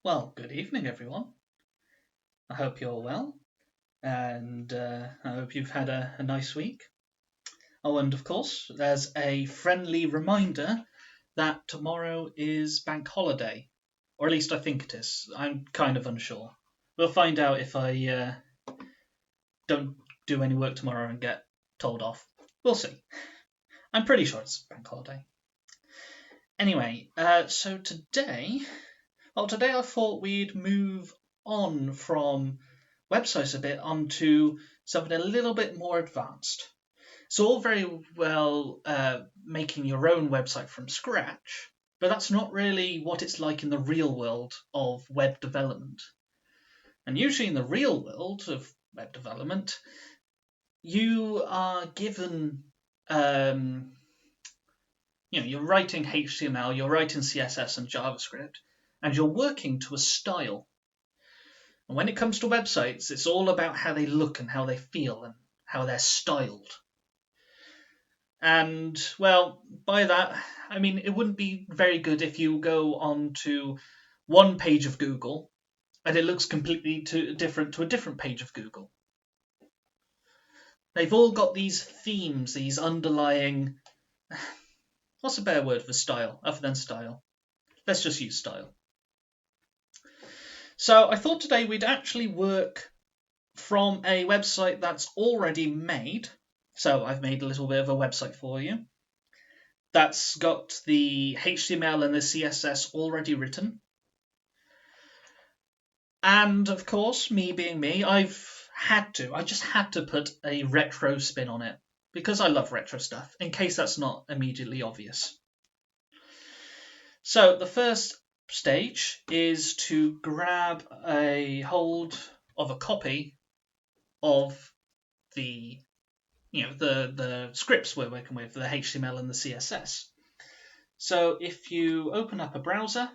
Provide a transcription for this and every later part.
Well, good evening, everyone. I hope you're well, and I hope you've had a nice week. Oh, and of course, there's a friendly reminder that tomorrow is bank holiday, or at least I think it is. I'm kind of unsure. We'll find out if I don't do any work tomorrow and get told off. We'll see. I'm pretty sure it's bank holiday. Anyway, so today I thought we'd move on from websites a bit onto something a little bit more advanced. It's all very well making your own website from scratch, but that's not really what it's like in the real world of web development. And usually in the real world of web development, you are given, you're writing HTML, you're writing CSS and JavaScript, and you're working to a style. And when it comes to websites, it's all about how they look and how they feel and how they're styled. And, well, by that, I mean, it wouldn't be very good if you go on to one page of Google and it looks completely different to a different page of Google. They've all got these themes, these underlying... What's a better word for style, other than style? Let's just use style. So I thought today we'd actually work from a website that's already made. So I've made a little bit of a website for you that's got the HTML and the CSS already written. And of course, me being me, I just had to put a retro spin on it because I love retro stuff, in case that's not immediately obvious. So the first stage is to grab a hold of a copy of the scripts we're working with, the HTML and the CSS. So if you open up a browser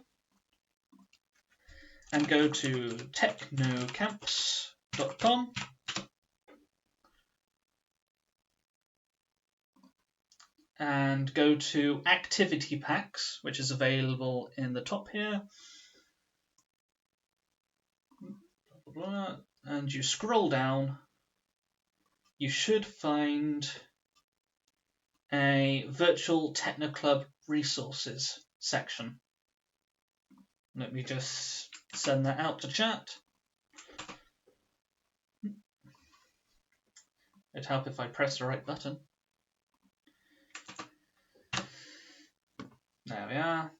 and go to technocamps.com, and go to activity packs, which is available in the top here, and you scroll down, you should find a virtual Technoclub resources section. Let me just send that out to chat. It'd help if I press the right button. There we are.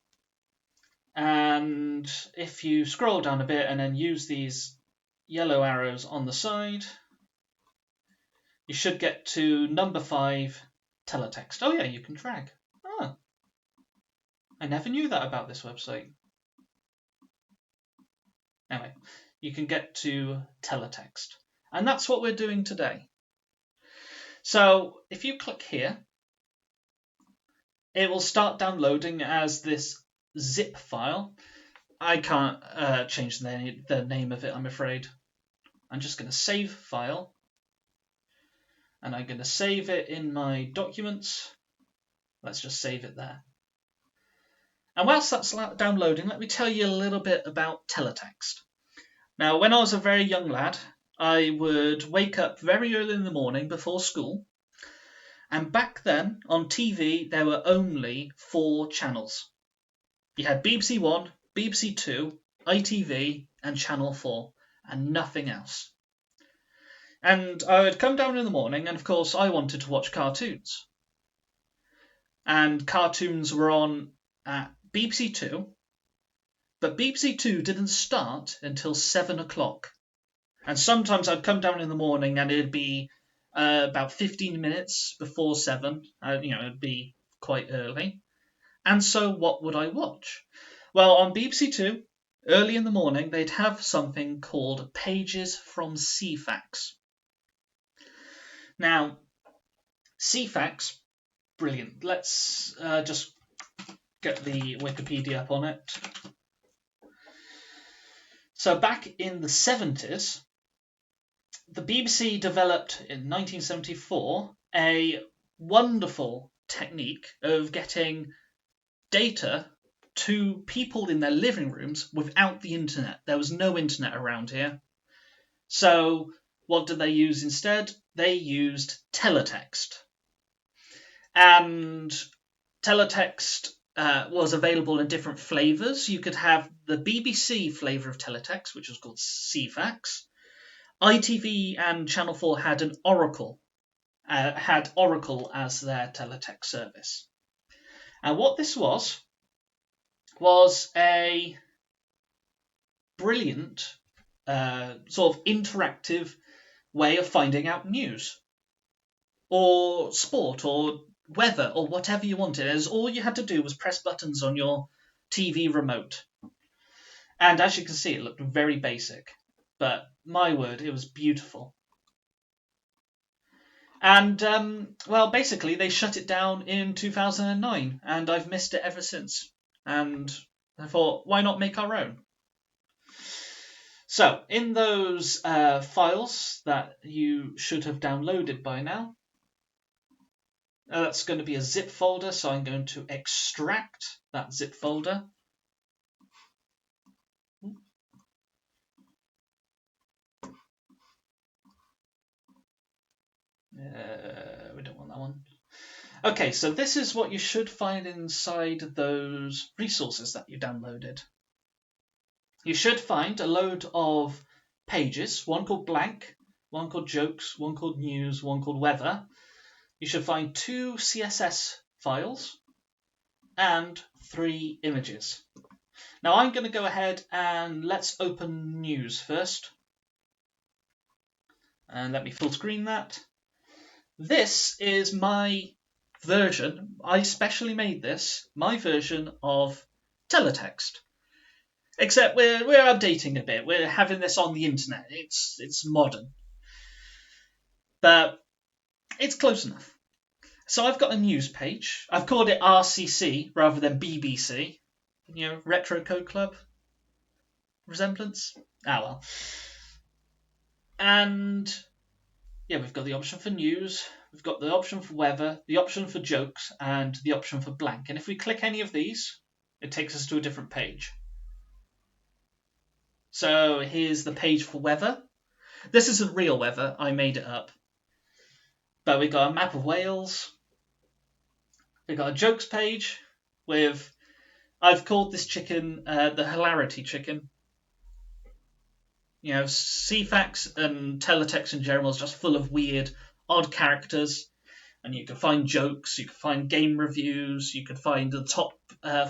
And if you scroll down a bit and then use these yellow arrows on the side, you should get to number 5, Teletext. Oh yeah, you can drag. Oh, I never knew that about this website. Anyway, you can get to Teletext. And that's what we're doing today. So if you click here, it will start downloading as this zip file. I can't change the name of it, I'm afraid. I'm just going to save file. And I'm going to save it in my documents. Let's just save it there. And whilst that's downloading, let me tell you a little bit about Teletext. Now, when I was a very young lad, I would wake up very early in the morning before school. And back then, on TV, there were only 4 channels. You had BBC One, BBC Two, ITV, and Channel 4, and nothing else. And I would come down in the morning, and of course I wanted to watch cartoons. And cartoons were on at BBC Two, but BBC Two didn't start until 7 o'clock. And sometimes I'd come down in the morning and it'd be about 15 minutes before 7. It'd be quite early. And so what would I watch? Well, on BBC Two, early in the morning, they'd have something called Pages from CFAX. Now, CFAX, brilliant. Let's just get the Wikipedia up on it. So back in the 70s, the BBC developed in 1974 a wonderful technique of getting data to people in their living rooms without the internet. There was no internet around here. So what did they use instead? They used Teletext. And Teletext was available in different flavours. You could have the BBC flavour of Teletext, which was called CFAX. ITV and Channel 4 had an Oracle, as their Teletext service. And what this was a brilliant sort of interactive way of finding out news or sport or weather or whatever you wanted. As all you had to do was press buttons on your TV remote. And as you can see, it looked very basic, but my word, it was beautiful. And well, basically they shut it down in 2009, and I've missed it ever since. And I thought, why not make our own? So in those files that you should have downloaded by now, that's going to be a zip folder, so I'm going to extract that zip folder. We don't want that one. Okay, so this is what you should find inside those resources that you downloaded. You should find a load of pages, one called blank, one called jokes, one called news, one called weather. You should find 2 CSS files and 3 images. Now I'm going to go ahead and let's open news first. And let me full screen that. This is my version. I specially made this, my version of Teletext. Except we're updating a bit. We're having this on the internet. It's modern. But it's close enough. So I've got a news page. I've called it RCC rather than BBC. You know, Retro Code Club resemblance. Ah well. And yeah, we've got the option for news, we've got the option for weather, the option for jokes, and the option for blank. And if we click any of these, it takes us to a different page. So here's the page for weather. This isn't real weather, I made it up. But we've got a map of Wales. We've got a jokes page with, I've called this chicken the hilarity chicken. You know, CFAX and Teletext in general is just full of weird, odd characters. And you can find jokes, you can find game reviews, you can find the top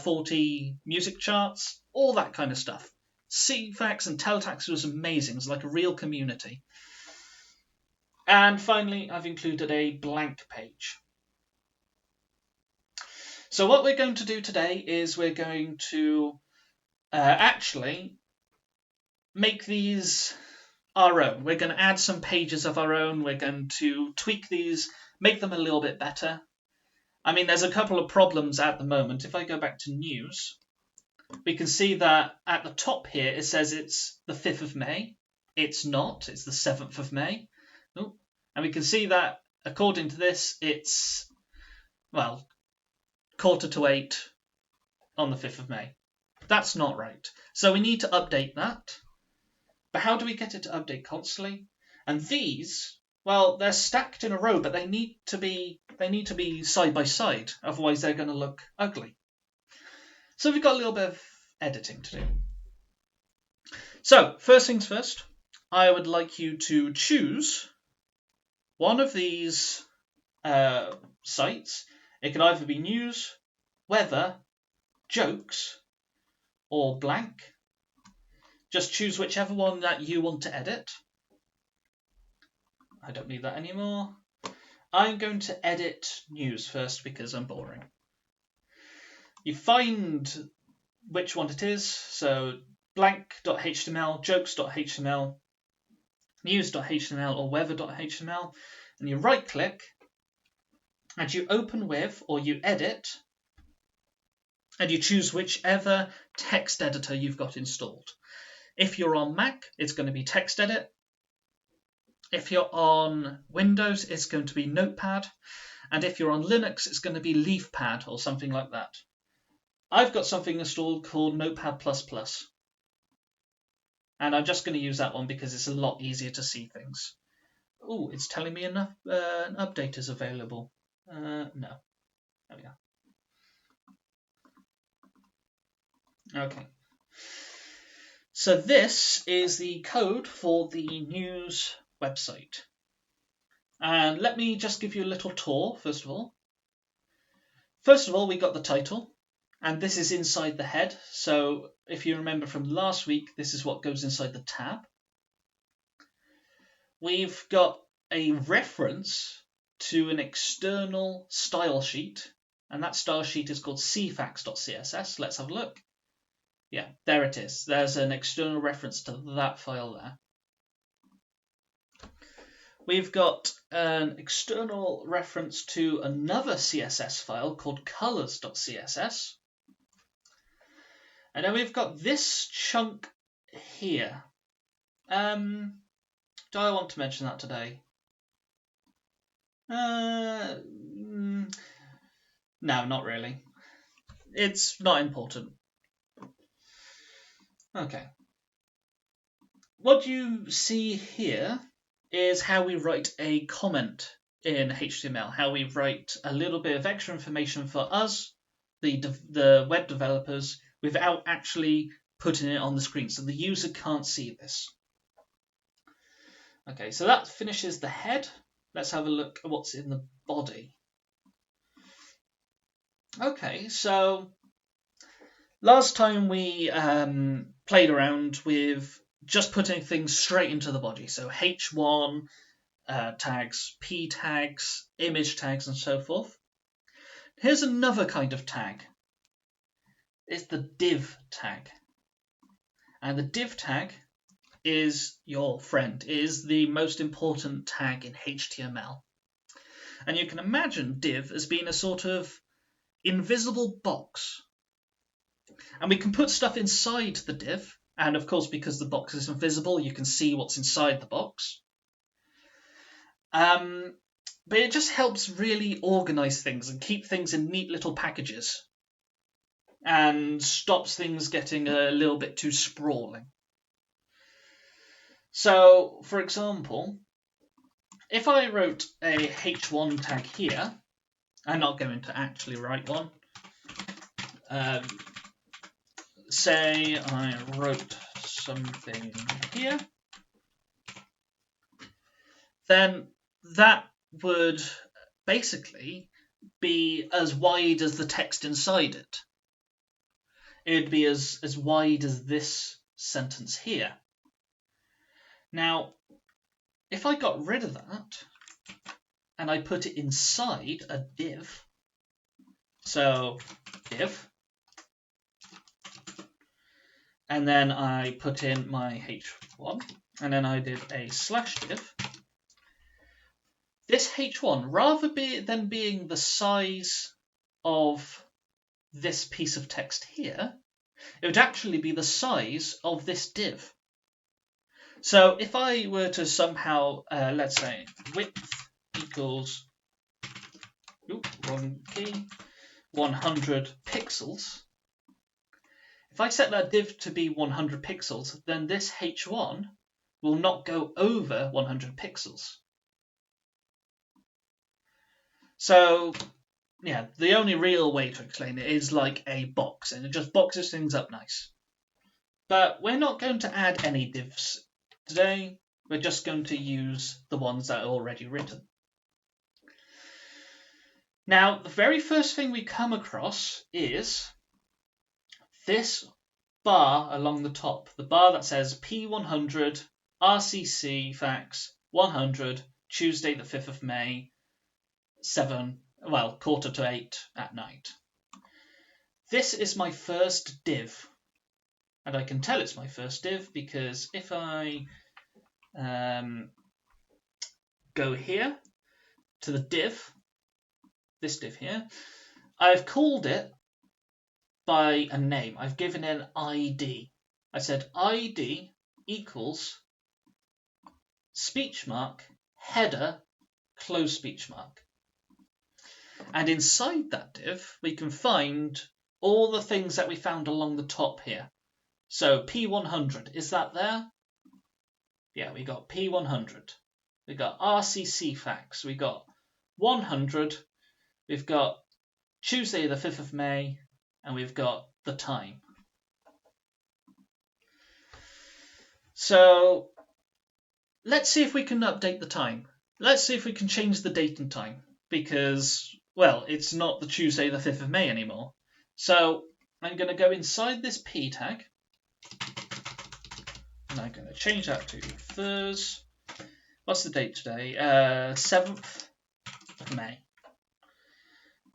40 music charts, all that kind of stuff. CFAX and Teletext was amazing. It was like a real community. And finally, I've included a blank page. So what we're going to do today is we're going to actually make these our own. We're going to add some pages of our own. We're going to tweak these, make them a little bit better. I mean, there's a couple of problems at the moment. If I go back to news, we can see that at the top here, it says it's the 5th of May. It's not. It's the 7th of May. Oh. And we can see that, according to this, it's, well, 7:45 on the 5th of May. That's not right. So we need to update that. But how do we get it to update constantly? And these, well, they're stacked in a row, but they need to be side by side. Otherwise, they're going to look ugly. So we've got a little bit of editing to do. So first things first, I would like you to choose one of these sites. It can either be news, weather, jokes, or blank. Just choose whichever one that you want to edit. I don't need that anymore. I'm going to edit news first because I'm boring. You find which one it is. So blank.html, jokes.html, news.html, or weather.html. And you right click and you open with, or you edit, and you choose whichever text editor you've got installed. If you're on Mac, it's going to be TextEdit. If you're on Windows, it's going to be Notepad. And if you're on Linux, it's going to be LeafPad or something like that. I've got something installed called Notepad++. And I'm just going to use that one because it's a lot easier to see things. Oh, it's telling me an update is available. No. There we go. Okay. So this is the code for the news website. And let me just give you a little tour, first of all. First of all, we got the title. And this is inside the head. So if you remember from last week, this is what goes inside the tab. We've got a reference to an external style sheet, and that style sheet is called cfax.css. Let's have a look. Yeah, there it is. There's an external reference to that file there. We've got an external reference to another CSS file called colors.css. And then we've got this chunk here. Do I want to mention that today? No, not really. It's not important. Okay. What you see here is how we write a comment in HTML, how we write a little bit of extra information for us, the web developers, without actually putting it on the screen, so the user can't see this. Okay, so that finishes the head. Let's have a look at what's in the body. Okay, so last time we played around with just putting things straight into the body. So H1 tags, P tags, image tags, and so forth. Here's another kind of tag. It's the div tag. And the div tag is your friend, is the most important tag in HTML. And you can imagine div as being a sort of invisible box. And we can put stuff inside the div. And of course, because the box is invisible, you can see what's inside the box. But it just helps really organize things and keep things in neat little packages. And stops things getting a little bit too sprawling. So, for example, if I wrote a H1 tag here, I'm not going to actually write one. Say I wrote something here, then that would basically be as wide as the text inside it. It'd be as wide as this sentence here. Now, if I got rid of that and I put it inside a div, so div, and then I put in my H1, and then I did a /div. This H1, rather than being the size of this piece of text here, it would actually be the size of this div. So if I were to somehow, let's say, width equals, wrong key, 100 pixels, if I set that div to be 100 pixels, then this H1 will not go over 100 pixels. So, yeah, the only real way to explain it is like a box, and it just boxes things up nice. But we're not going to add any divs today. We're just going to use the ones that are already written. Now, the very first thing we come across is this bar along the top, the bar that says P100 RCCFAX 100 Tuesday the 5th of May 7:45 at night. This is my first div, and I can tell it's my first div because if I go here to the div, this div here, I've called it by a name. I've given it an ID. I said ID equals speech mark header close speech mark. And inside that div, we can find all the things that we found along the top here. So P100, is that there? Yeah, we got P100. We got RCCFAX. We got 100. We've got Tuesday the 5th of May. And we've got the time. So let's see if we can update the time. Let's see if we can change the date and time. Because, well, it's not the Tuesday the 5th of May anymore. So I'm going to go inside this P tag. And I'm going to change that to Thursday. What's the date today? 7th of May.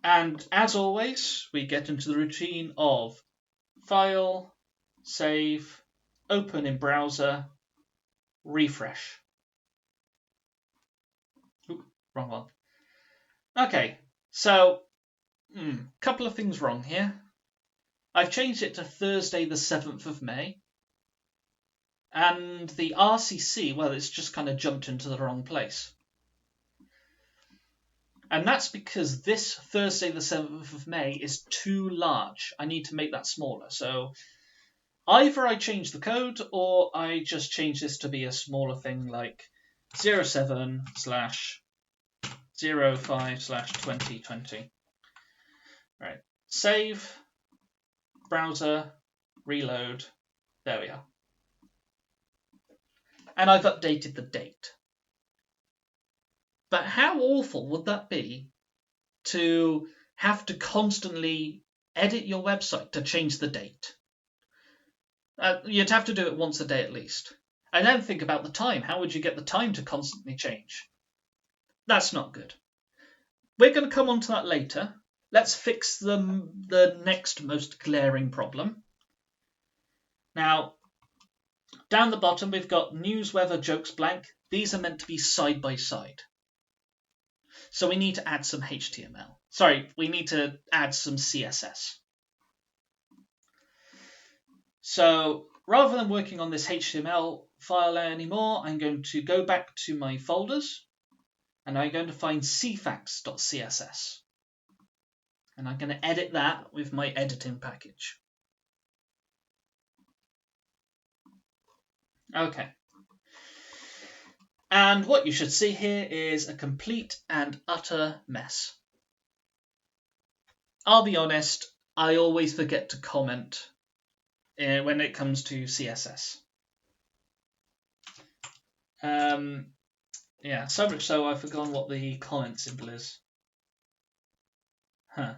And as always, we get into the routine of File, Save, Open in Browser, Refresh. Ooh, wrong one. Okay, so couple of things wrong here. I've changed it to Thursday the 7th of May. And the RCC, well, it's just kind of jumped into the wrong place. And that's because this Thursday the 7th of May is too large. I need to make that smaller. So either I change the code or I just change this to be a smaller thing like 07/05/2020. Right. Save, browser, reload. There we are. And I've updated the date. But how awful would that be to have to constantly edit your website to change the date? You'd have to do it once a day at least. And then think about the time. How would you get the time to constantly change? That's not good. We're going to come on to that later. Let's fix the next most glaring problem. Now, down the bottom, we've got news, weather, jokes, blank. These are meant to be side by side. So we need to add some HTML. Sorry, we need to add some CSS. So rather than working on this HTML file anymore, I'm going to go back to my folders and I'm going to find cfax.css. And I'm going to edit that with my editing package. Okay. And what you should see here is a complete and utter mess. I'll be honest, I always forget to comment when it comes to CSS. Yeah, so much so I've forgotten what the comment symbol is. Huh.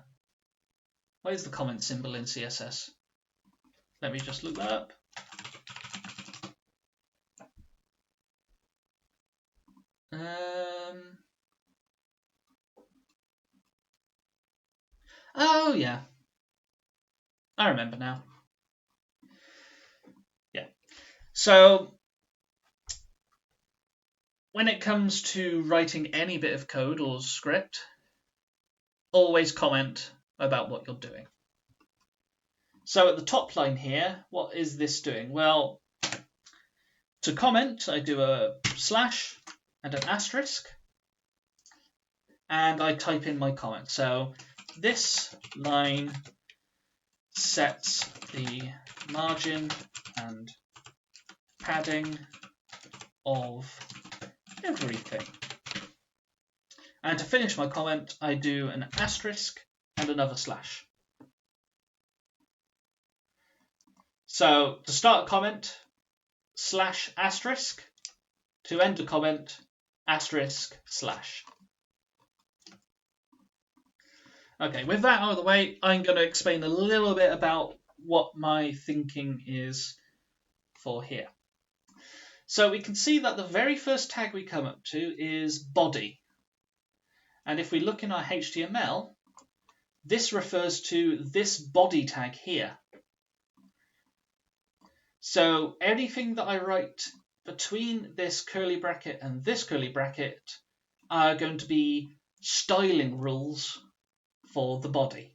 What is the comment symbol in CSS? Let me just look that up. Oh, yeah. I remember now. Yeah. So, when it comes to writing any bit of code or script, always comment about what you're doing. So at the top line here, what is this doing? Well, to comment, I do a slash and an asterisk, and I type in my comment. So this line sets the margin and padding of everything. And to finish my comment, I do an asterisk and another slash. So to start a comment, slash asterisk. To end a comment, asterisk slash. Okay, with that out of the way, I'm going to explain a little bit about what my thinking is for here. So we can see that the very first tag we come up to is body. And if we look in our HTML, this refers to this body tag here. So anything that I write between this curly bracket and this curly bracket are going to be styling rules for the body.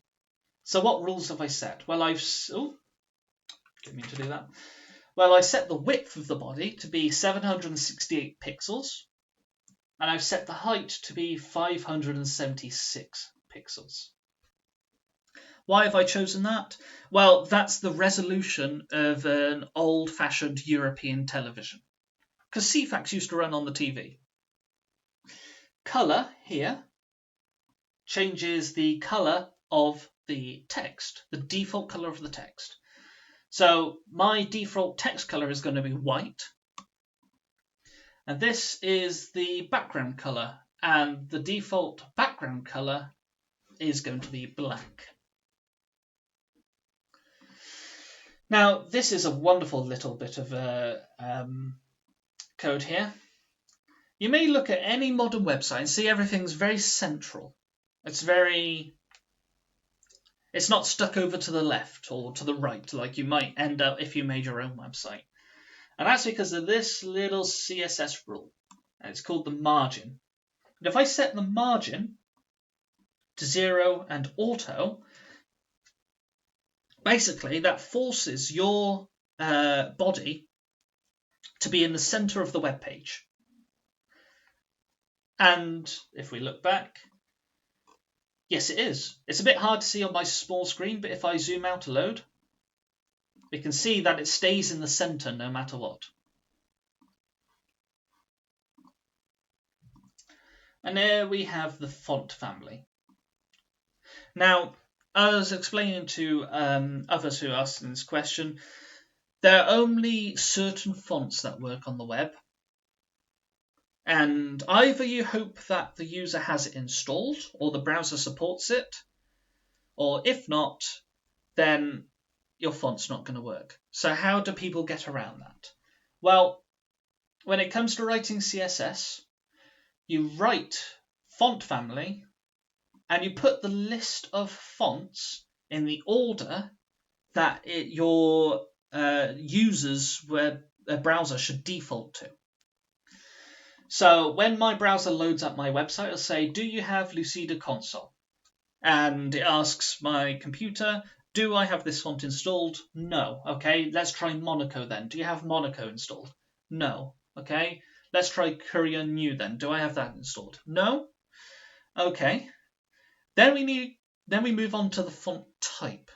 So what rules have I set? Well, didn't mean to do that. Well, I set the width of the body to be 768 pixels, and I've set the height to be 576 pixels. Why have I chosen that? Well, that's the resolution of an old-fashioned European television, because CFAX used to run on the TV. Color here changes the color of the text, the default color of the text. So my default text color is going to be white, and this is the background color, and the default background color is going to be black. Now, this is a wonderful little bit of code here. You may look at any modern website and see everything's very central. It's not stuck over to the left or to the right like you might end up if you made your own website. And that's because of this little CSS rule. And it's called the margin. And if I set the margin to 0 and auto, basically that forces your body to be in the center of the web page. And if we look back, yes, it is. It's a bit hard to see on my small screen, but if I zoom out a load, we can see that it stays in the center no matter what. And there we have the font family. Now, I was explaining to others who asked this question, there are only certain fonts that work on the web. And either you hope that the user has it installed or the browser supports it, or if not, then your font's not going to work. So how do people get around that? Well, when it comes to writing CSS, you write font family and you put the list of fonts in the order that your user's browser should default to. So when my browser loads up my website, it'll say, do you have Lucida Console? And it asks my computer, do I have this font installed? No. Okay, let's try Monaco then. Do you have Monaco installed? No. Okay, let's try Courier New then. Do I have that installed? No. Okay. Then we move on to the font type.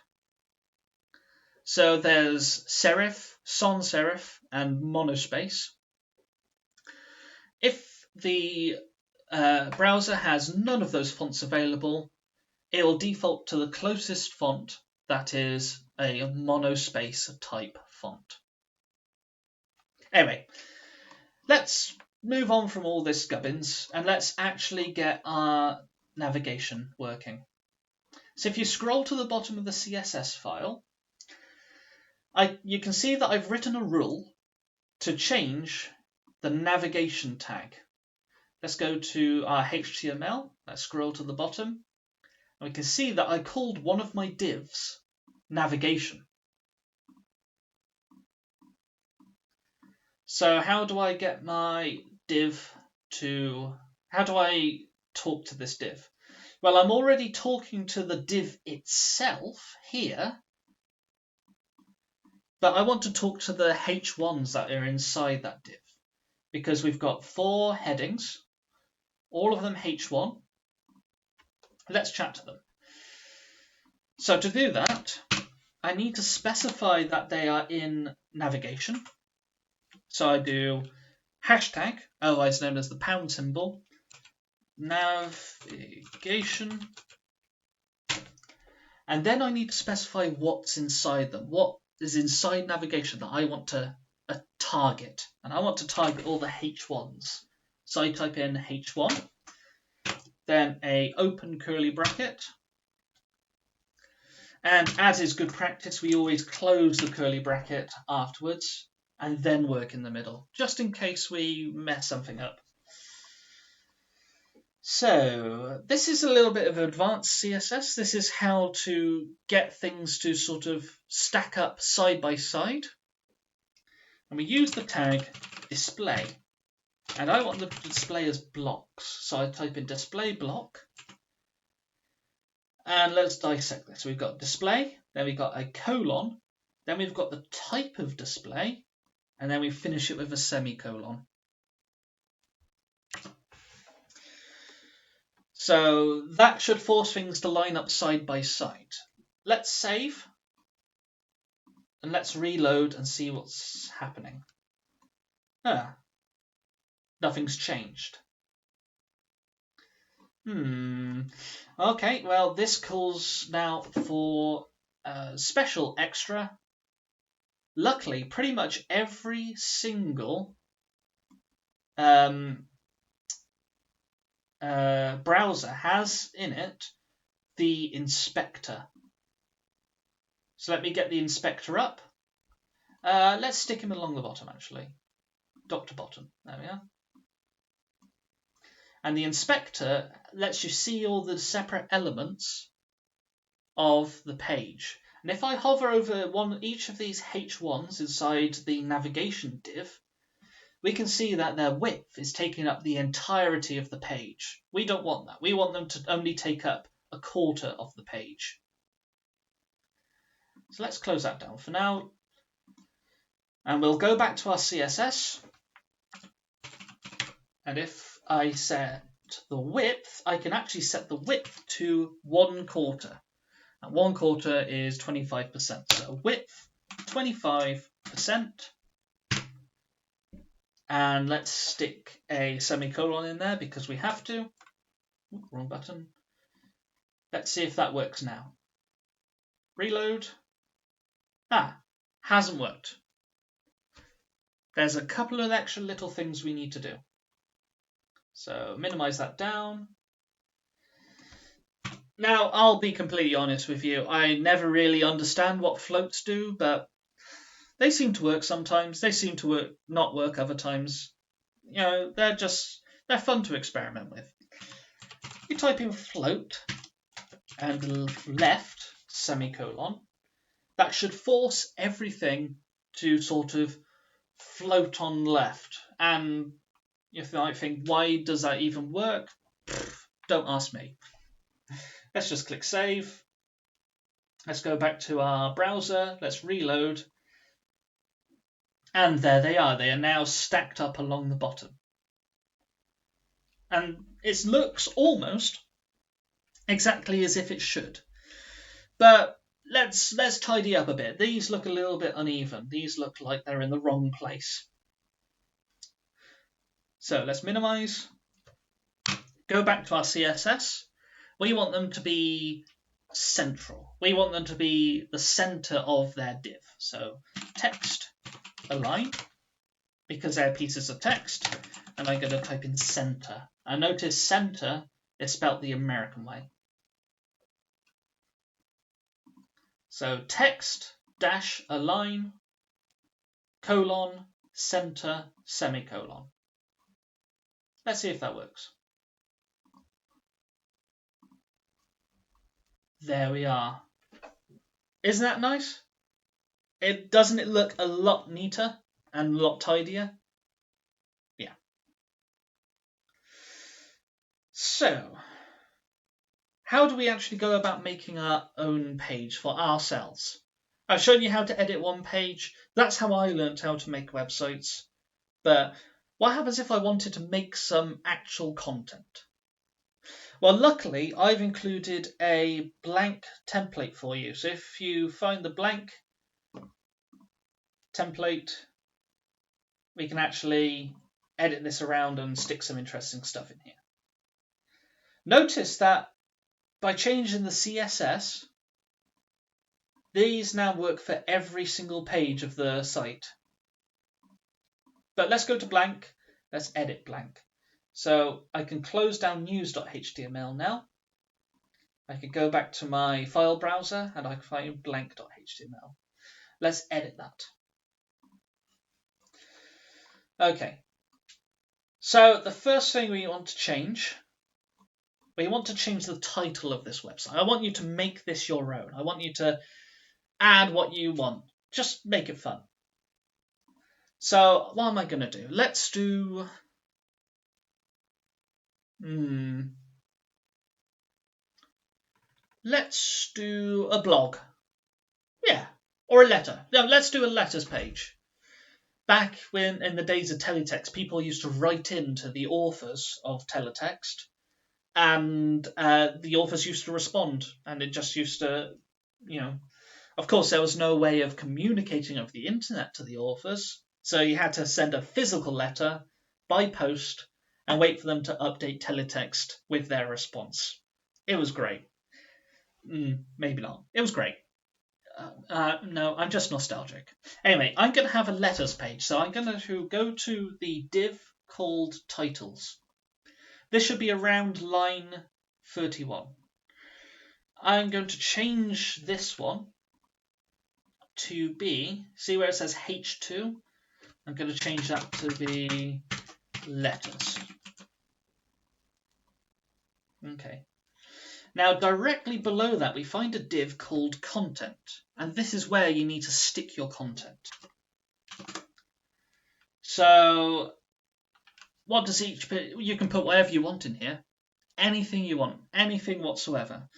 So there's serif, sans serif, and monospace. If the browser has none of those fonts available, it will default to the closest font that is a monospace type font. Anyway, let's move on from all this gubbins and let's actually get our navigation working. So if you scroll to the bottom of the CSS file, you can see that I've written a rule to change the navigation tag. Let's go to our HTML. Let's scroll to the bottom. And we can see that I called one of my divs navigation. So how do I get my div how do I talk to this div? Well, I'm already talking to the div itself here, but I want to talk to the H1s that are inside that div, because we've got 4 headings, all of them H1. Let's chat to them. So to do that, I need to specify that they are in navigation. So I do hashtag, otherwise known as the pound symbol, navigation. And then I need to specify what's inside them. What is inside navigation that I want to target? And I want to target all the H1s. So I type in H1, then a open curly bracket. And as is good practice, we always close the curly bracket afterwards and then work in the middle, just in case we mess something up. So this is a little bit of advanced CSS. This is how to get things to sort of stack up side by side. And we use the tag display. And I want them to display as blocks. So I type in display block. And let's dissect this. We've got display, then we've got a colon, then we've got the type of display, and then we finish it with a semicolon. So that should force things to line up side by side. let's save and let's reload and see what's happening. Nothing's changed. Okay, well, this calls now for a special extra. Luckily, pretty much every single browser has in it the inspector. So let me get the inspector up. Let's stick him along the bottom, actually. Dr. Bottom. There we are. And the inspector lets you see all the separate elements of the page. And if I hover over each of these H1s inside the navigation div, we can see that their width is taking up the entirety of the page. We don't want that. We want them to only take up a quarter of the page. So let's close that down for now. And we'll go back to our CSS. And if I set the width, I can actually set the width to 1/4. And 1/4 is 25%. So width, 25%. And let's stick a semicolon in there because we have to. Ooh, wrong button. Let's see if that works now. Reload. Hasn't worked. There's a couple of extra little things we need to do. So minimize that down. Now, I'll be completely honest with you. I never really understand what floats do, but they seem to work sometimes. They seem to not work other times. You know, they're fun to experiment with. You type in float and left semicolon. That should force everything to sort of float on left. And you might think, why does that even work? Don't ask me. Let's just click save. Let's go back to our browser. Let's reload. And there they are. They are now stacked up along the bottom. And it looks almost exactly as if it should. But let's tidy up a bit. These look a little bit uneven. These look like they're in the wrong place. So let's minimize. Go back to our CSS. We want them to be central. We want them to be the center of their div. So text align, because they're pieces of text, and I'm going to type in center. And notice center is spelled the American way. So text dash align colon center semicolon. Let's see if that works. There we are. Isn't that nice? Doesn't it look a lot neater and a lot tidier? Yeah. So, how do we actually go about making our own page for ourselves? I've shown you how to edit one page. That's how I learned how to make websites. But what happens if I wanted to make some actual content? Well, luckily, I've included a blank template for you. So if you find the blank template, we can actually edit this around and stick some interesting stuff in here. Notice that by changing the CSS, these now work for every single page of the site. But let's go to blank. Let's edit blank. So I can close down news.html now. I can go back to my file browser and I can find blank.html. Let's edit that. Okay. So the first thing we want to change, we want to change the title of this website. I want you to make this your own. I want you to add what you want. Just make it fun. So what am I going to do? Let's do... Let's do a blog. Yeah, or a letter. No, let's do a letters page. Back when, in the days of Teletext, people used to write in to the authors of Teletext, and the authors used to respond, and it just used to Of course, there was no way of communicating over the internet to the authors, so you had to send a physical letter by post and wait for them to update Teletext with their response. It was great. Maybe not. It was great. No, I'm just nostalgic. Anyway, I'm going to have a letters page, so I'm going to go to the div called titles. This should be around line 31. I'm going to change this one to be, see where it says H2? I'm going to change that to be letters. Okay. Now, directly below that, we find a div called content, and this is where you need to stick your content. So, what does you can put whatever you want in here, anything you want, anything whatsoever,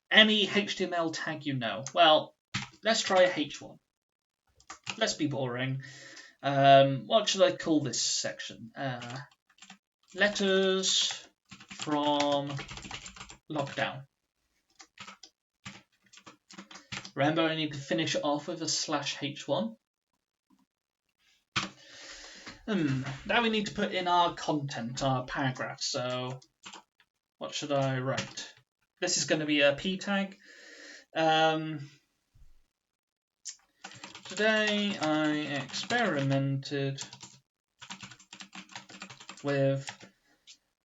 any HTML tag you know. Well, let's try a H1. Let's be boring. What should I call this section? Letters from lockdown. Remember, I need to finish it off with a /H1. Now we need to put in our content, our paragraph. So what should I write? This is going to be a p tag. Today I experimented with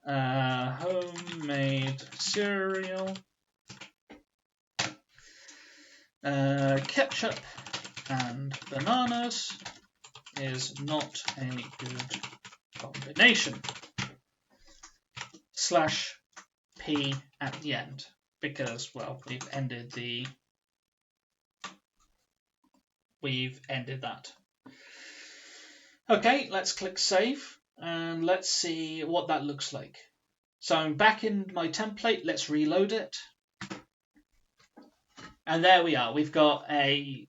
homemade cereal, ketchup and bananas is not a good combination. /p at the end, because, well, we've ended that. Okay, let's click save and let's see what that looks like. So I'm back in my template, let's reload it. And there we are, we've got a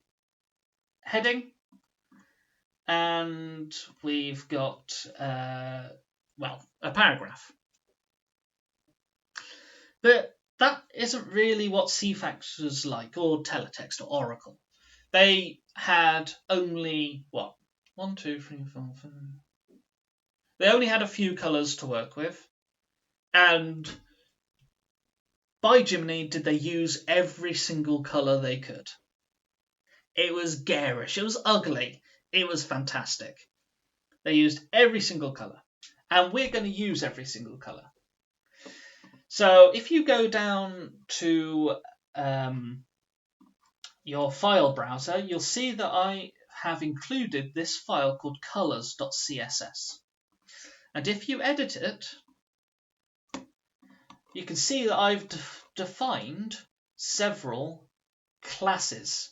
heading and we've got, a paragraph. But that isn't really what CFAX was like, or Teletext, or Oracle. They had only, 1, 2, 3, 4, 5. They only had a few colours to work with. And by Jiminy, did they use every single colour they could. It was garish, it was ugly, it was fantastic. They used every single colour. And we're going to use every single colour. So if you go down to your file browser, you'll see that I have included this file called colors.css. And if you edit it, you can see that I've defined several classes.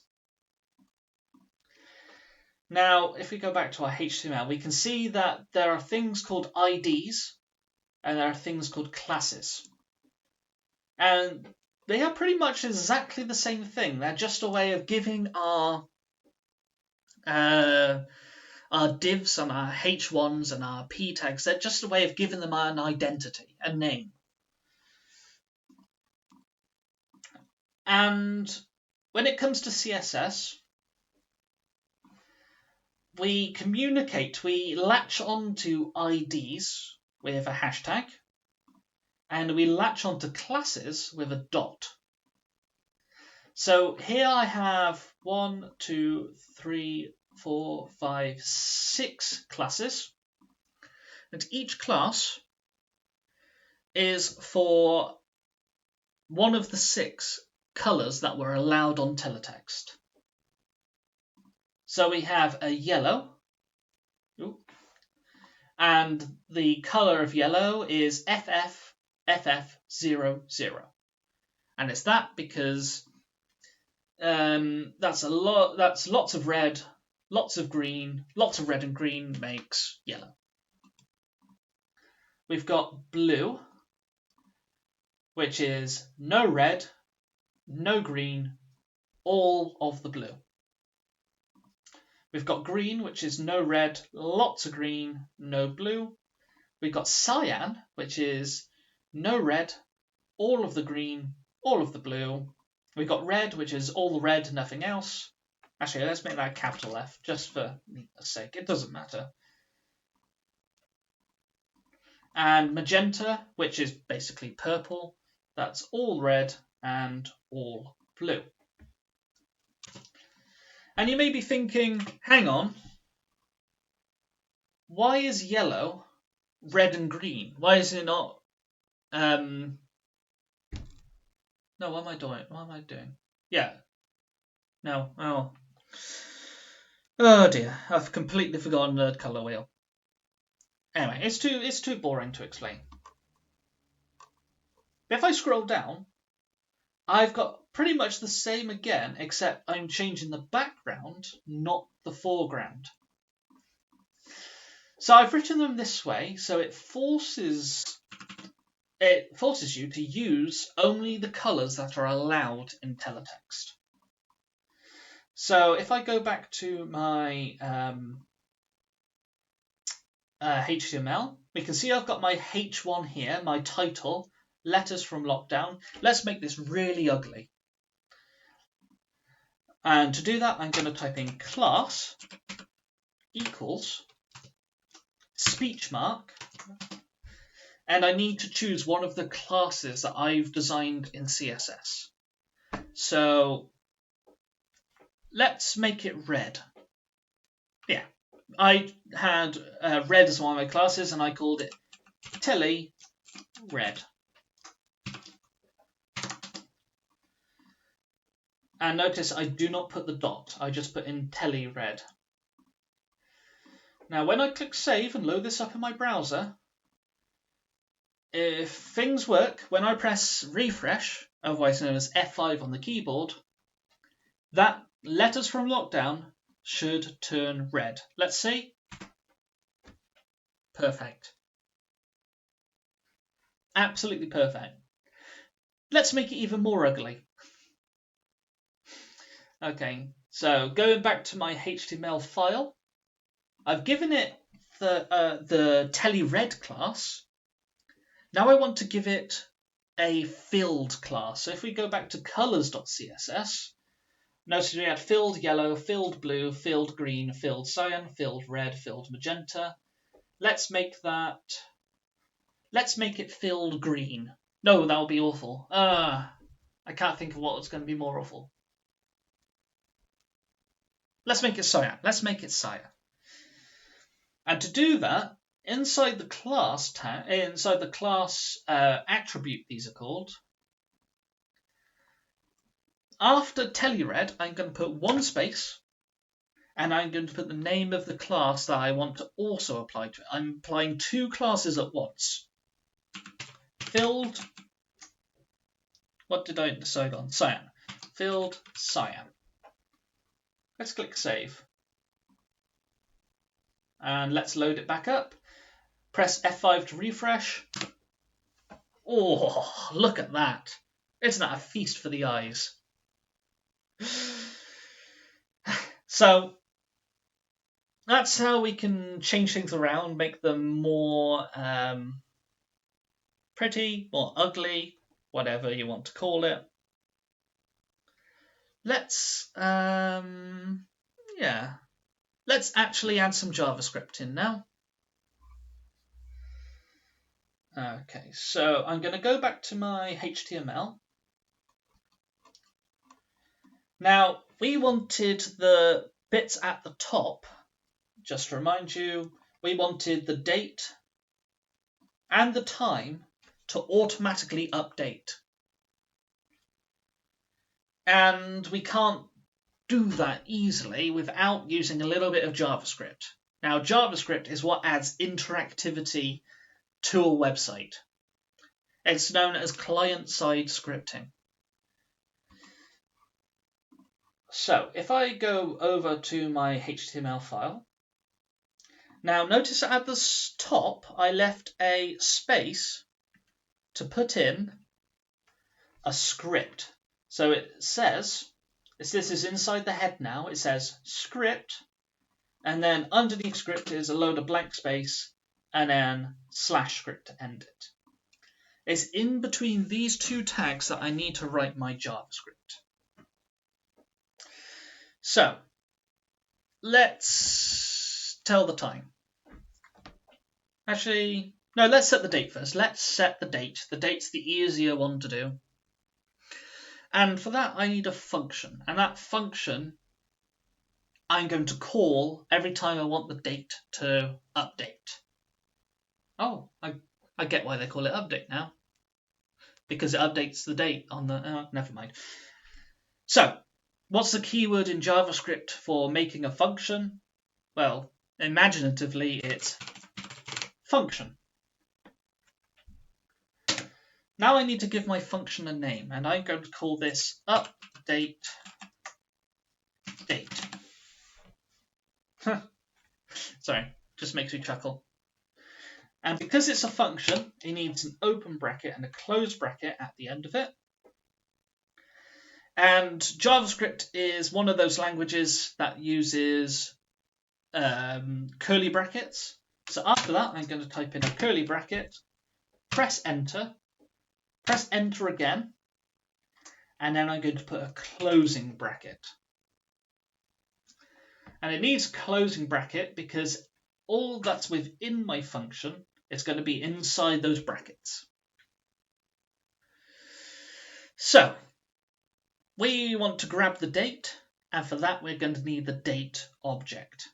Now, if we go back to our HTML, we can see that there are things called IDs and there are things called classes. And they are pretty much exactly the same thing. They're just a way of giving our divs and our H1s and our P tags. They're just a way of giving them an identity, a name. And when it comes to CSS, we communicate, we latch onto IDs with a hashtag, and we latch onto classes with a dot. So here I have 1, 2, 3, 4, 5, 6 classes, and each class is for one of the 6 colours that were allowed on Teletext. So we have a yellow, and the colour of yellow is FFFF00. And it's that because that's lots of red, lots of green, lots of red and green makes yellow. We've got blue, which is no red, no green, all of the blue. We've got green, which is no red, lots of green, no blue. We've got cyan, which is no red, all of the green, all of the blue. We've got red, which is all red, nothing else. Actually, let's make that a capital F, just for neatness sake. It doesn't matter. And magenta, which is basically purple. That's all red and all blue. And you may be thinking, hang on, why is yellow red and green? Why is it not... No, what am I doing? What am I doing? Yeah. No. Oh. Oh dear. I've completely forgotten the colour wheel. Anyway, it's too boring to explain. If I scroll down, I've got pretty much the same again, except I'm changing the background, not the foreground. So I've written them this way, so it forces you to use only the colours that are allowed in Teletext. So if I go back to my HTML, we can see I've got my H1 here, my title, letters from lockdown. Let's make this really ugly. And to do that, I'm going to type in class equals speech mark, and I need to choose one of the classes that I've designed in CSS. So let's make it red. Yeah, I had red as one of my classes, and I called it Tele Red. And notice I do not put the dot, I just put in Tele Red. Now when I click save and load this up in my browser, if things work, when I press refresh, otherwise known as F5 on the keyboard, that letters from lockdown should turn red. Let's see. Perfect. Absolutely perfect. Let's make it even more ugly. Okay, so going back to my HTML file, I've given it the TeleRed class. Now I want to give it a filled class. So if we go back to colors.css, notice we had filled yellow, filled blue, filled green, filled cyan, filled red, filled magenta. Let's make it filled green. No, that would be awful. I can't think of what's going to be more awful. Let's make it cyan. Let's make it cyan. And to do that, inside the class tag, inside the class attribute, these are called. After TeleRed, I'm going to put one space, and I'm going to put the name of the class that I want to also apply to it. I'm applying two classes at once. Filled. What did I decide on? Cyan. Filled cyan. Let's click save. And let's load it back up. Press F5 to refresh. Oh, look at that. Isn't that a feast for the eyes? So that's how we can change things around, make them more pretty, more ugly, whatever you want to call it. Let's let's actually add some JavaScript in now. Okay, so I'm going to go back to my HTML. Now, we wanted the bits at the top, just to remind you, we wanted the date and the time to automatically update. And we can't do that easily without using a little bit of JavaScript. Now, JavaScript is what adds interactivity to a website. It's known as client-side scripting. So if I go over to my HTML file, now notice at the top I left a space to put in a script. So it says, this is inside the head now, it says script, and then underneath script is a load of blank space, and then /script to end it. It's in between these two tags that I need to write my JavaScript. So let's tell the time. Actually, no, let's set the date first. Let's set the date. The date's the easier one to do. And for that, I need a function. And that function I'm going to call every time I want the date to update. Oh, I get why they call it update now. Because it updates the date on the... never mind. So, what's the keyword in JavaScript for making a function? Well, imaginatively, it's function. Now I need to give my function a name, and I'm going to call this update date. Sorry, just makes me chuckle. And because it's a function, it needs an open bracket and a closed bracket at the end of it. And JavaScript is one of those languages that uses curly brackets. So after that, I'm going to type in a curly bracket, press enter again, and then I'm going to put a closing bracket. And it needs a closing bracket because all that's within my function is going to be inside those brackets. So we want to grab the date, and for that we're going to need the date object.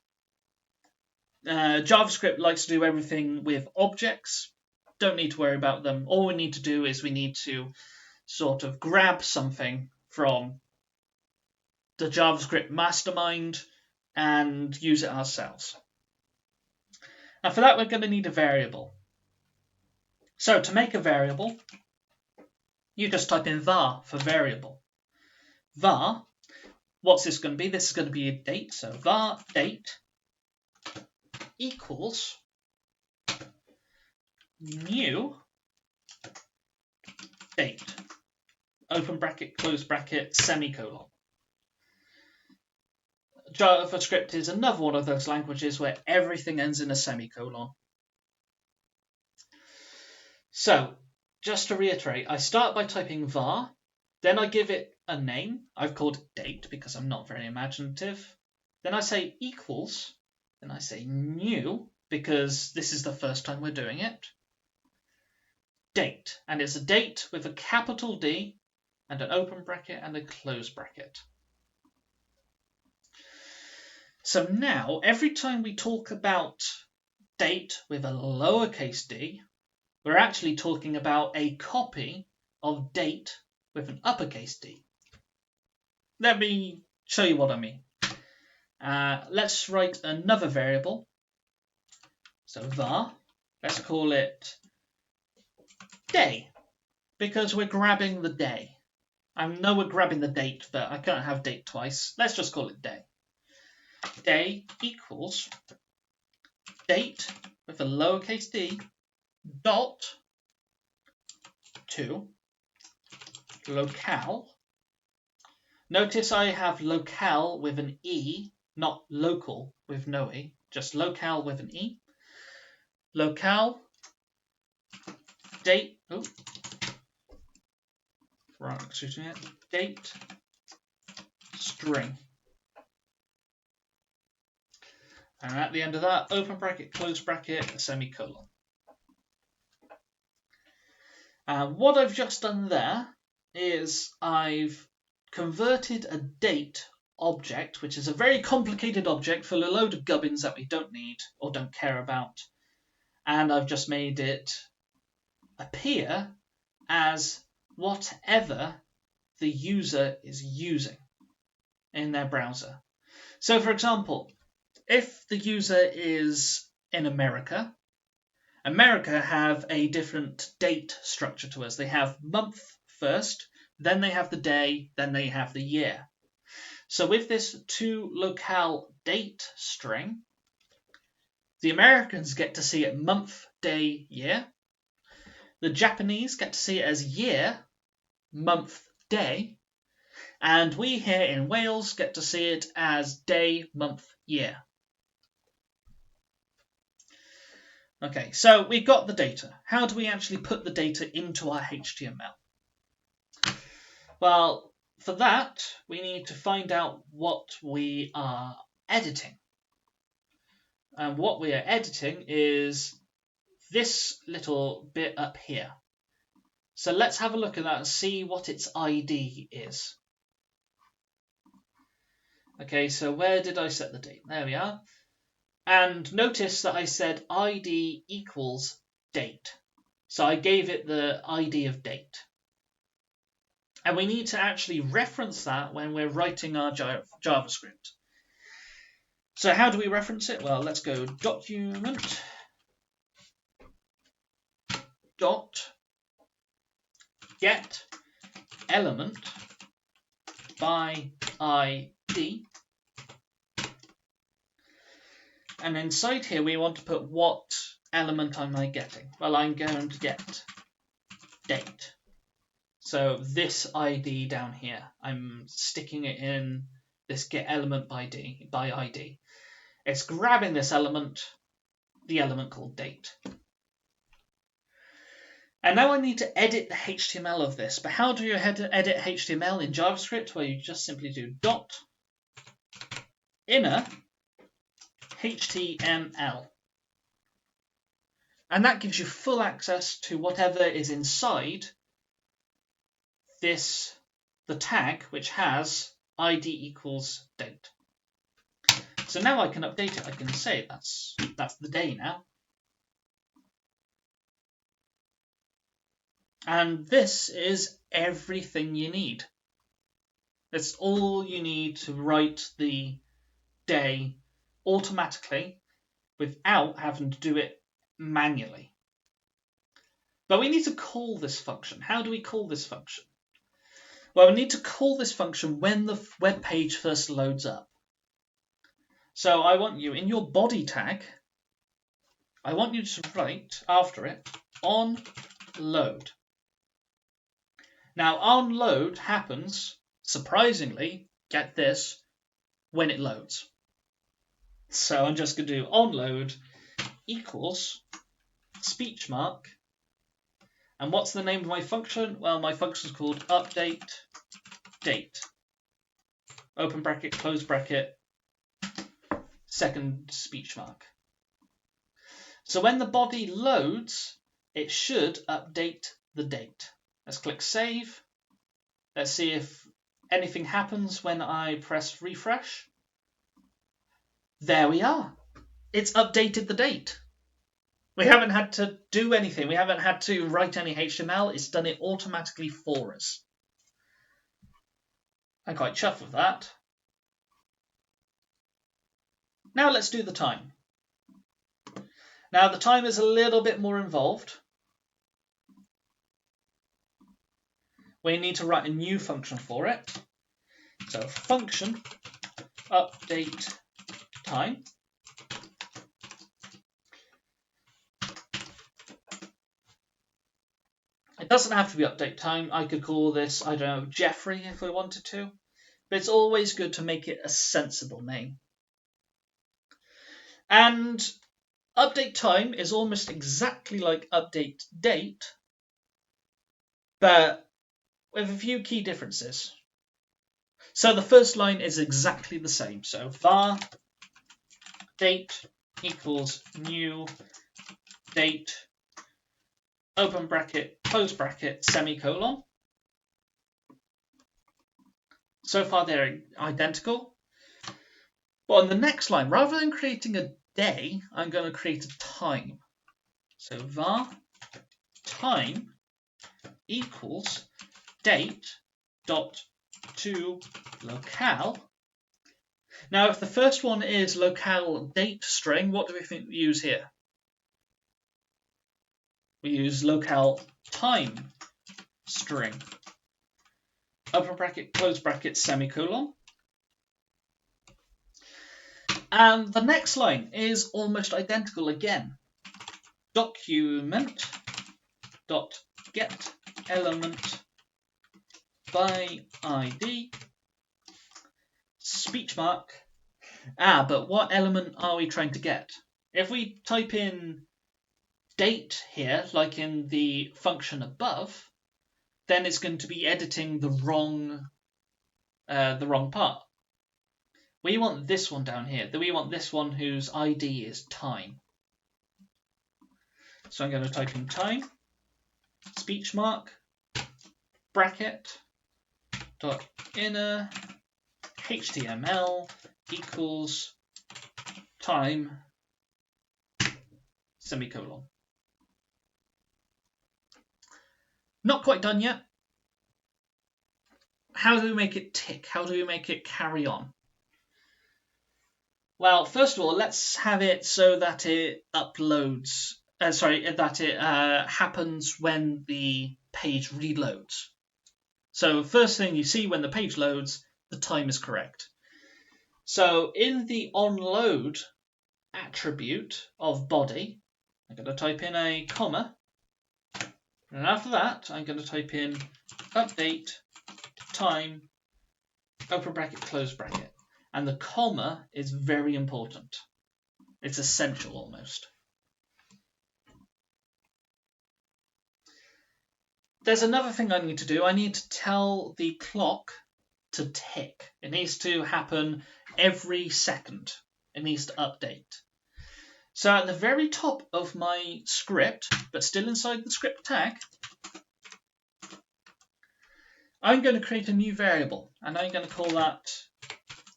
JavaScript likes to do everything with objects. Don't need to worry about them. All we need to do is we need to sort of grab something from the JavaScript mastermind and use it ourselves. And for that, we're going to need a variable. So to make a variable, you just type in var for variable. Var, what's this going to be? This is going to be a date. So var date equals new date. Open bracket, close bracket, semicolon. JavaScript is another one of those languages where everything ends in a semicolon. So, just to reiterate, I start by typing var, then I give it a name. I've called it date because I'm not very imaginative. Then I say equals, then I say new because this is the first time we're doing it. Date, and it's a date with a capital D and an open bracket and a close bracket. So now, every time we talk about date with a lowercase d, we're actually talking about a copy of date with an uppercase d. Let me show you what I mean. Let's write another variable. So var, let's call it day, because we're grabbing the day. I know we're grabbing the date, but I can't have date twice. Let's just call it day. Day equals date with a lowercase d dot to locale. Notice I have locale with an E, not local with no E, just locale with an E. Locale date, date string. And at the end of that, open bracket, close bracket, a semicolon. What I've just done there is I've converted a date object, which is a very complicated object full of a load of gubbins that we don't need or don't care about, and I've just made it appear as whatever the user is using in their browser. So for example, if the user is in America, America have a different date structure to us. They have month first, then they have the day, then they have the year. So with this toLocale date string, the Americans get to see it month, day, year. The Japanese get to see it as year, month, day. And we here in Wales get to see it as day, month, year. Okay, so we've got the data. How do we actually put the data into our HTML? Well, for that, we need to find out what we are editing. And what we are editing is this little bit up here. So let's have a look at that and see what its ID is. Okay, so where did I set the date? There we are. And notice that I said ID equals date. So I gave it the ID of date. And we need to actually reference that when we're writing our JavaScript. So how do we reference it? Well, let's go document dot get element by ID. And inside here, we want to put what element am I getting? Well, I'm going to get date. So this ID down here, I'm sticking it in this get element by ID. It's grabbing this element, the element called date. And now I need to edit the HTML of this. But how do you edit HTML in JavaScript? Well, you just simply do dot inner HTML. And that gives you full access to whatever is inside the tag, which has ID equals date. So now I can update it. I can say that's the day now. And this is everything you need. That's all you need to write the day automatically without having to do it manually. But we need to call this function. How do we call this function? Well, we need to call this function when the web page first loads up. So I want you, in your body tag, I want you to write after it on load. Now, on load happens, surprisingly, get this, when it loads. So I'm just going to do on load equals speech mark. And what's the name of my function? Well, my function is called update date. Open bracket, close bracket, second speech mark. So when the body loads, it should update the date. Let's click save. Let's see if anything happens when I press refresh. There we are. It's updated the date. We haven't had to do anything. We haven't had to write any HTML. It's done it automatically for us. I'm quite chuffed with that. Now let's do the time. Now the time is a little bit more involved. We need to write a new function for it. So function update time. It doesn't have to be update time. I could call this, I don't know, Jeffrey if I wanted to. But it's always good to make it a sensible name. And update time is almost exactly like update date, but with a few key differences. So the first line is exactly the same. So var date equals new date, open bracket, close bracket, semicolon. So far they're identical. But on the next line, rather than creating a day, I'm going to create a time. So var time equals date dot to locale. Now, if the first one is locale date string, what do we think we use here? We use locale time string. Open bracket, close bracket, semicolon. And the next line is almost identical again. Document dot get element by ID, speech mark. But what element are we trying to get? If we type in date here, like in the function above, then it's going to be editing the wrong the wrong part. We want this one down here. We want this one whose ID is time. So I'm going to type in time, speech mark, bracket, dot inner, HTML equals time, semicolon. Not quite done yet. How do we make it tick? How do we make it carry on? Well, first of all, let's have it so that it uploads. That it happens when the page reloads. So first thing you see when the page loads, the time is correct. So in the onload attribute of body, I'm going to type in a comma. And after that, I'm going to type in update time, open bracket, close bracket. And the comma is very important. It's essential almost. There's another thing I need to do. I need to tell the clock to tick. It needs to happen every second. It needs to update. So at the very top of my script, but still inside the script tag, I'm going to create a new variable, and I'm going to call that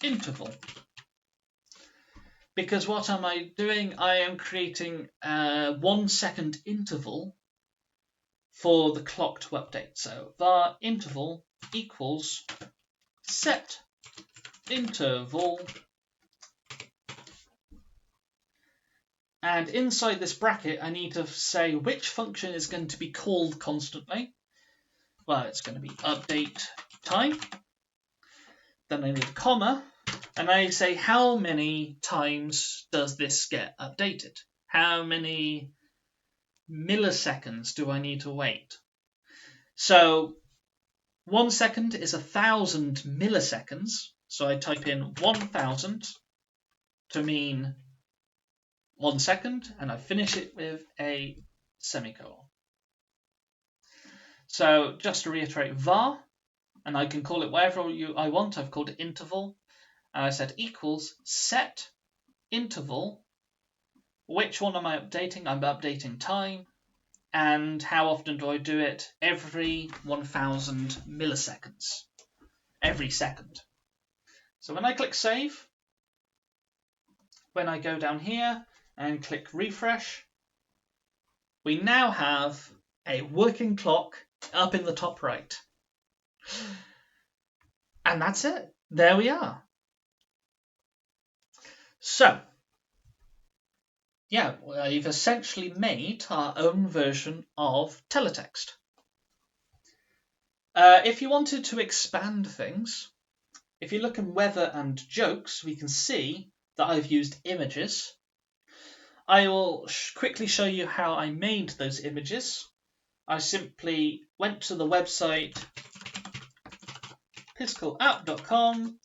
interval. Because what am I doing? I am creating a 1 second interval for the clock to update. So var interval equals set interval, and inside this bracket I need to say which function is going to be called constantly. Well, it's going to be update time. Then I need a comma, and I say how many times does this get updated? How many milliseconds do I need to wait? So 1 second is 1,000 milliseconds. So I type in 1,000 to mean 1 second, and I finish it with a semicolon. So just to reiterate, var, and I can call it whatever I want. I've called it interval, and I said equals set interval. Which one am I updating? I'm updating time. And how often do I do it? Every 1,000 milliseconds. Every second. So when I click save, when I go down here and click refresh, we now have a working clock up in the top right. And that's it. There we are. So, yeah, we've essentially made our own version of Teletext. If you wanted to expand things, if you look in weather and jokes, we can see that I've used images. I will quickly show you how I made those images. I simply went to the website piscalapp.com.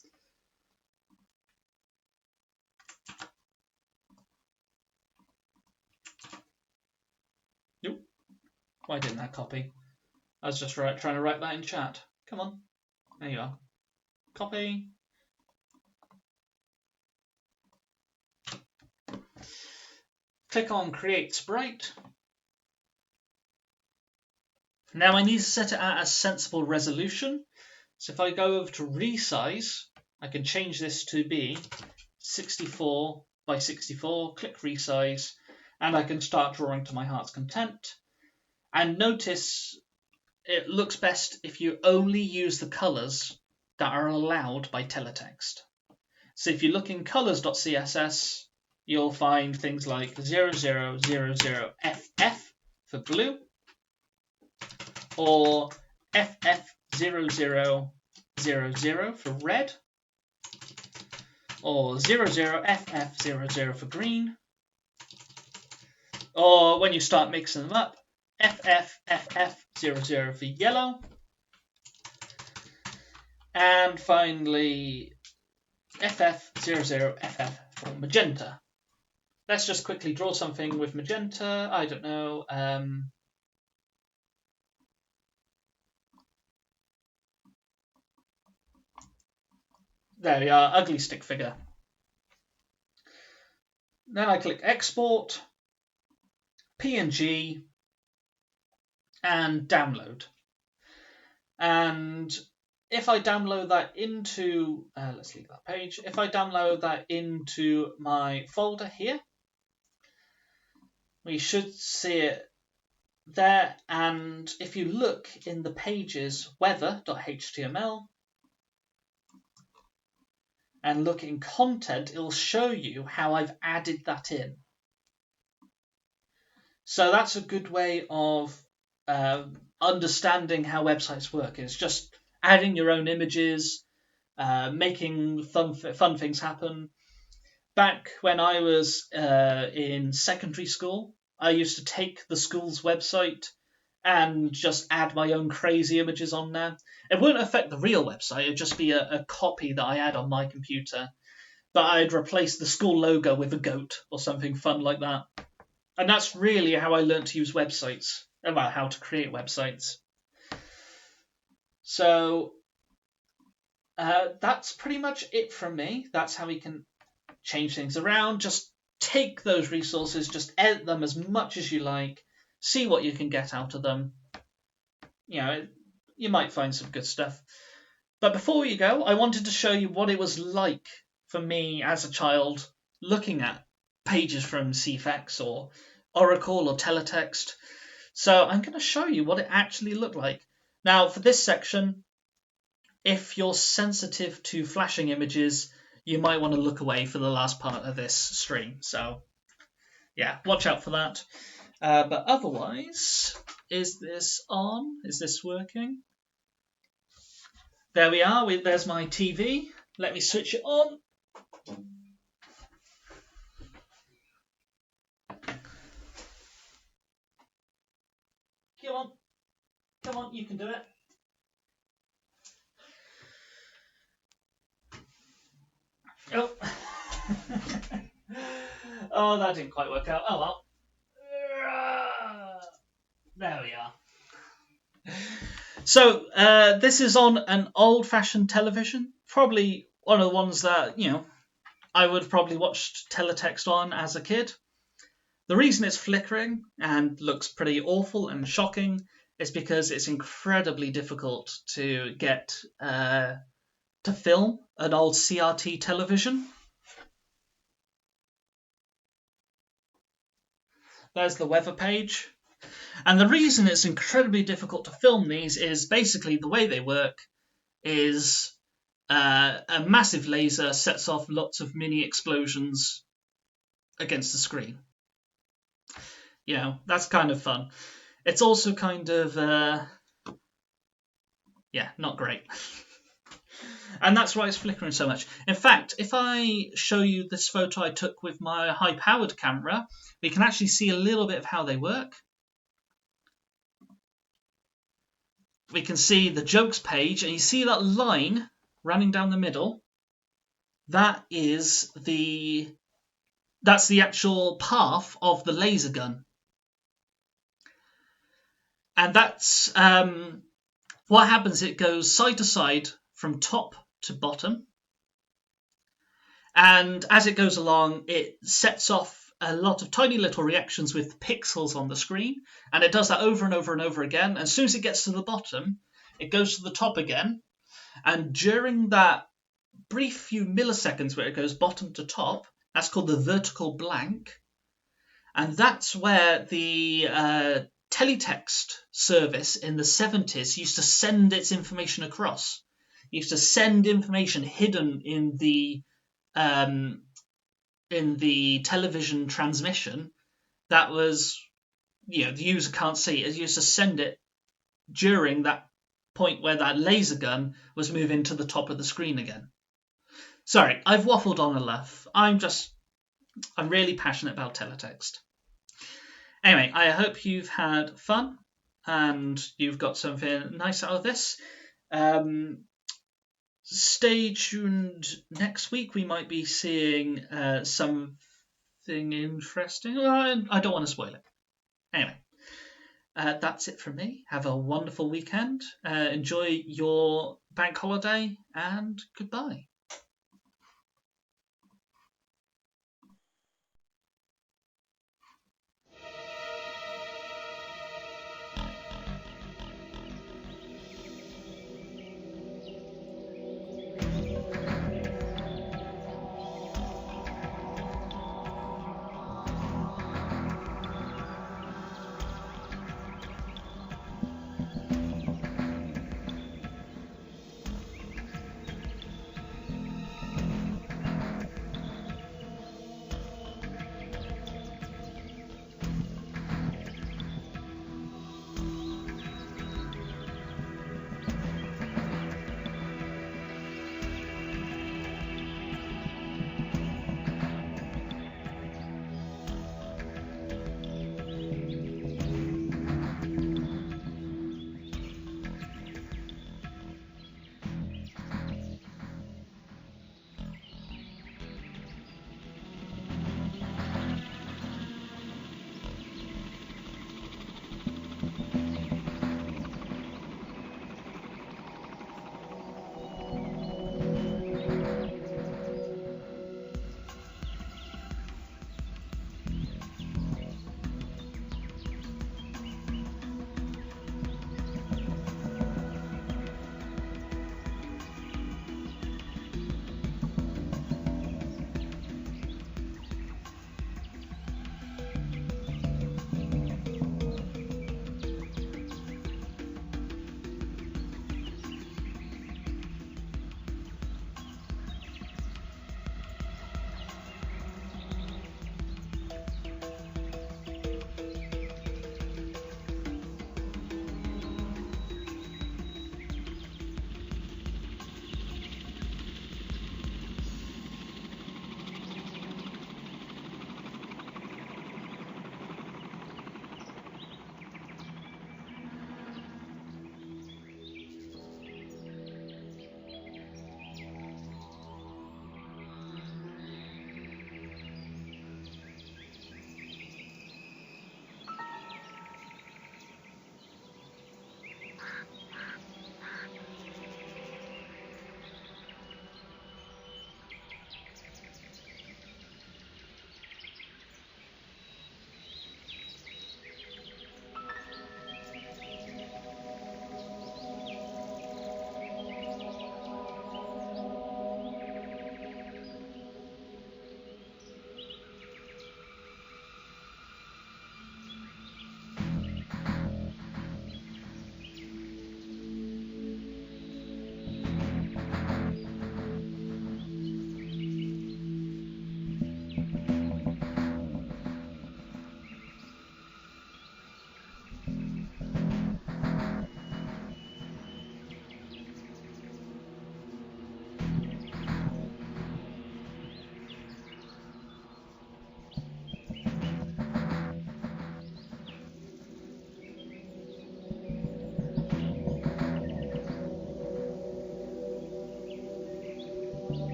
Nope. Why didn't that copy? I was just trying to write that in chat. Come on. There you are. Copy. Click on Create Sprite. Now I need to set it at a sensible resolution. So if I go over to resize, I can change this to be 64 by 64, click resize, and I can start drawing to my heart's content. And notice it looks best if you only use the colors that are allowed by Teletext. So if you look in colors.css, you'll find things like 0000FF for blue, or FF0000 for red, or 00FF00 for green, or when you start mixing them up, FFFF00 for yellow, and finally FF00FF for magenta. Let's just quickly draw something with magenta. I don't know. There we are, ugly stick figure. Then I click export, PNG, and download. And if I download that into, let's leave that page. If I download that into my folder here, we should see it there. And if you look in the pages weather.html and look in content, it'll show you how I've added that in. So that's a good way of understanding how websites work. It's just adding your own images, making fun things happen. Back when I was in secondary school, I used to take the school's website and just add my own crazy images on there. It wouldn't affect the real website, it'd just be a copy that I had on my computer. But I'd replace the school logo with a goat or something fun like that. And that's really how I learned to use websites, about how to create websites. So that's pretty much it from me. That's how we can change things around. Just take those resources, just edit them as much as you like, see what you can get out of them. You know, you might find some good stuff. But before you go, I wanted to show you what it was like for me as a child looking at pages from CFAX or Oracle or Teletext. So I'm going to show you what it actually looked like. Now, for this section, if you're sensitive to flashing images, you might want to look away for the last part of this stream. So, yeah, watch out for that. But otherwise, is this on? Is this working? There we are. There's my TV. Let me switch it on. Come on, you can do it. Oh. Oh, that didn't quite work out. Oh well. There we are. So this is on an old-fashioned television, probably one of the ones that, you know, I would have probably watched Teletext on as a kid. The reason it's flickering and looks pretty awful and shocking is because it's incredibly difficult to get to film an old CRT television. There's the weather page. And the reason it's incredibly difficult to film these is basically the way they work is a massive laser sets off lots of mini explosions against the screen. You know, that's kind of fun. It's also kind of, yeah, not great. And that's why it's flickering so much. In fact, if I show you this photo I took with my high-powered camera, we can actually see a little bit of how they work. We can see the jokes page, and you see that line running down the middle. That's the actual path of the laser gun. And that's what happens. It goes side to side from top to bottom. And as it goes along, it sets off a lot of tiny little reactions with pixels on the screen. And it does that over and over and over again. As soon as it gets to the bottom, it goes to the top again. And during that brief few milliseconds where it goes bottom to top, that's called the vertical blank. And that's where the Teletext service in the 70s used to send its information across. It used to send information hidden in the television transmission that was, you know, the user can't see. It used to send it during that point where that laser gun was moving to the top of the screen again. Sorry, I've waffled on enough. I'm really passionate about Teletext. Anyway, I hope you've had fun and you've got something nice out of this. Stay tuned. Next week we might be seeing something interesting. Well, I don't want to spoil it. Anyway, that's it from me. Have a wonderful weekend. Enjoy your bank holiday and goodbye.